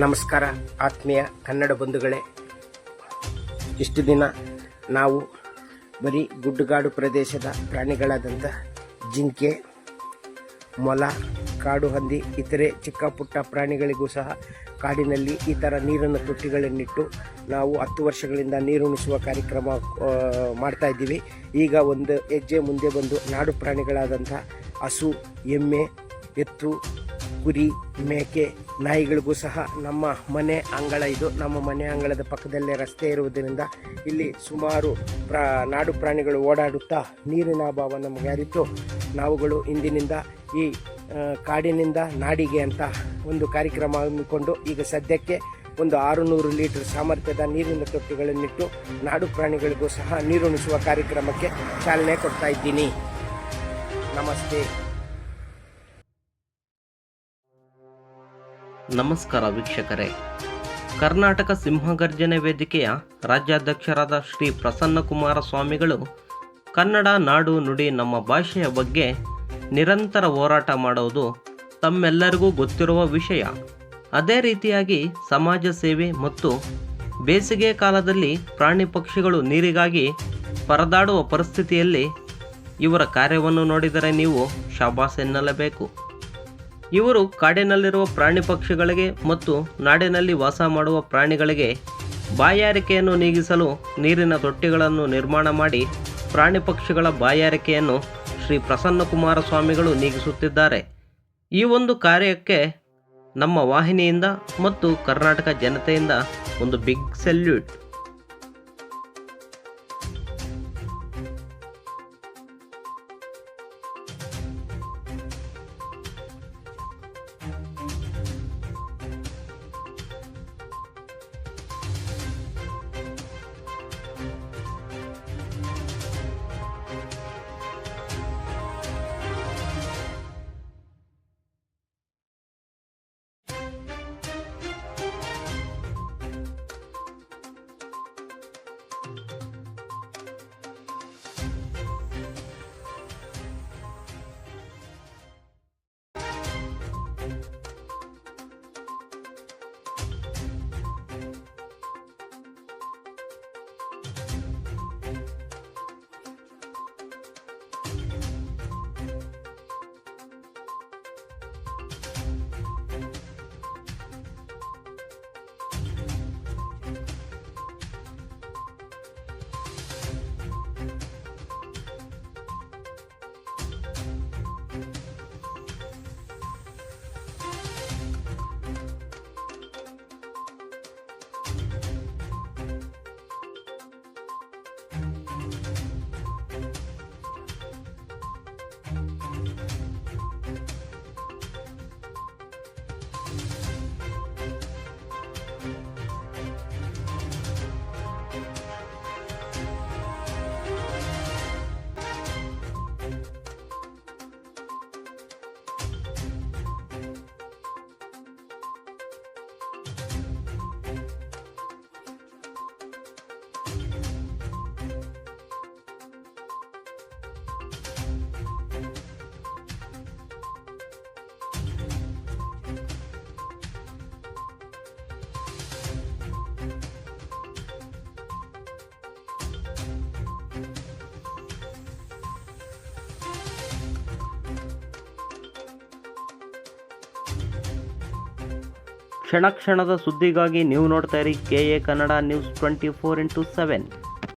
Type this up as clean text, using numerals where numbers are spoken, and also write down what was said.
ನಮಸ್ಕಾರ ಆತ್ಮೀಯ ಕನ್ನಡ ಬಂಧುಗಳೇ. ಇಷ್ಟು ದಿನ ನಾವು ಬರೀ ಗುಡ್ಡಗಾಡು ಪ್ರದೇಶದ ಪ್ರಾಣಿಗಳಾದಂಥ ಜಿಂಕೆ, ಮೊಲ, ಕಾಡು ಹಂದಿ, ಇತರೆ ಚಿಕ್ಕ ಪುಟ್ಟ ಪ್ರಾಣಿಗಳಿಗೂ ಸಹ ಕಾಡಿನಲ್ಲಿ ಈ ಥರ ನೀರಿನ ತೊಟ್ಟಿಗಳನ್ನಿಟ್ಟು ನಾವು 10 ವರ್ಷಗಳಿಂದ ನೀರುಣಿಸುವ ಕಾರ್ಯಕ್ರಮ ಮಾಡ್ತಾಯಿದ್ದೀವಿ. ಈಗ ಒಂದು ಹೆಜ್ಜೆ ಮುಂದೆ ಬಂದು ನಾಡು ಪ್ರಾಣಿಗಳಾದಂಥ ಹಸು, ಎಮ್ಮೆ, ಎತ್ತು, ಕುರಿ, ಮೇಕೆ, ನಾಯಿಗಳಿಗೂ ಸಹ ನಮ್ಮ ಮನೆ ಅಂಗಳ ಇದು. ನಮ್ಮ ಮನೆ ಅಂಗಳದ ಪಕ್ಕದಲ್ಲೇ ರಸ್ತೆ ಇರುವುದರಿಂದ ಇಲ್ಲಿ ಸುಮಾರು ನಾಡು ಪ್ರಾಣಿಗಳು ಓಡಾಡುತ್ತಾ ನೀರಿನ ಅಭಾವ ನಮಗೆ ಅರಿತು ನಾವುಗಳು ಇಂದಿನಿಂದ ಈ ಕಾಡಿನಿಂದ ನಾಡಿಗೆ ಅಂತ ಒಂದು ಕಾರ್ಯಕ್ರಮ ಹಮ್ಮಿಕೊಂಡು ಈಗ ಸದ್ಯಕ್ಕೆ ಒಂದು 600 ಲೀಟರ್ ಸಾಮರ್ಥ್ಯದ ನೀರಿನ ತೊಟ್ಟಿಗಳನ್ನಿಟ್ಟು ನಾಡು ಪ್ರಾಣಿಗಳಿಗೂ ಸಹ ನೀರುಣಿಸುವ ಕಾರ್ಯಕ್ರಮಕ್ಕೆ ಚಾಲನೆ ಕೊಡ್ತಾ ಇದ್ದೀನಿ. ನಮಸ್ತೆ. ನಮಸ್ಕಾರ ವೀಕ್ಷಕರೇ. ಕರ್ನಾಟಕ ಸಿಂಹಗರ್ಜನೆ ವೇದಿಕೆಯ ರಾಜ್ಯಾಧ್ಯಕ್ಷರಾದ ಶ್ರೀ ಪ್ರಸನ್ನಕುಮಾರ ಸ್ವಾಮಿಗಳು ಕನ್ನಡ ನಾಡು ನುಡಿ ನಮ್ಮ ಭಾಷೆಯ ಬಗ್ಗೆ ನಿರಂತರ ಹೋರಾಟ ಮಾಡುವುದು ತಮ್ಮೆಲ್ಲರಿಗೂ ಗೊತ್ತಿರುವ ವಿಷಯ. ಅದೇ ರೀತಿಯಾಗಿ ಸಮಾಜ ಸೇವೆ ಮತ್ತು ಬೇಸಿಗೆ ಕಾಲದಲ್ಲಿ ಪ್ರಾಣಿ ಪಕ್ಷಿಗಳು ನೀರಿಗಾಗಿ ಪರದಾಡುವ ಪರಿಸ್ಥಿತಿಯಲ್ಲಿ ಇವರ ಕಾರ್ಯವನ್ನು ನೋಡಿದರೆ ನೀವು ಶಾಬಾಸ್ ಎನ್ನಲೇಬೇಕು. ಇವರು ಕಾಡಿನಲ್ಲಿರುವ ಪ್ರಾಣಿ ಪಕ್ಷಿಗಳಿಗೆ ಮತ್ತು ನಾಡಿನಲ್ಲಿ ವಾಸ ಮಾಡುವ ಪ್ರಾಣಿಗಳಿಗೆ ಬಾಯಾರಿಕೆಯನ್ನು ನೀಗಿಸಲು ನೀರಿನ ತೊಟ್ಟಿಗಳನ್ನು ನಿರ್ಮಾಣ ಮಾಡಿ ಪ್ರಾಣಿ ಪಕ್ಷಿಗಳ ಬಾಯಾರಿಕೆಯನ್ನು ಶ್ರೀ ಪ್ರಸನ್ನಕುಮಾರ ಸ್ವಾಮಿಗಳು ನೀಗಿಸುತ್ತಿದ್ದಾರೆ. ಈ ಒಂದು ಕಾರ್ಯಕ್ಕೆ ನಮ್ಮ ವಾಹಿನಿಯಿಂದ ಮತ್ತು ಕರ್ನಾಟಕ ಜನತೆಯಿಂದ ಒಂದು ಬಿಗ್ ಸಲ್ಯೂಟ್. ಕ್ಷಣ ಕ್ಷಣದ ಸುದ್ದಿಗಾಗಿ ನೀವು ನೋಡ್ತಾ ಇರಿ KA ಕನ್ನಡ ನ್ಯೂಸ್ 24/7.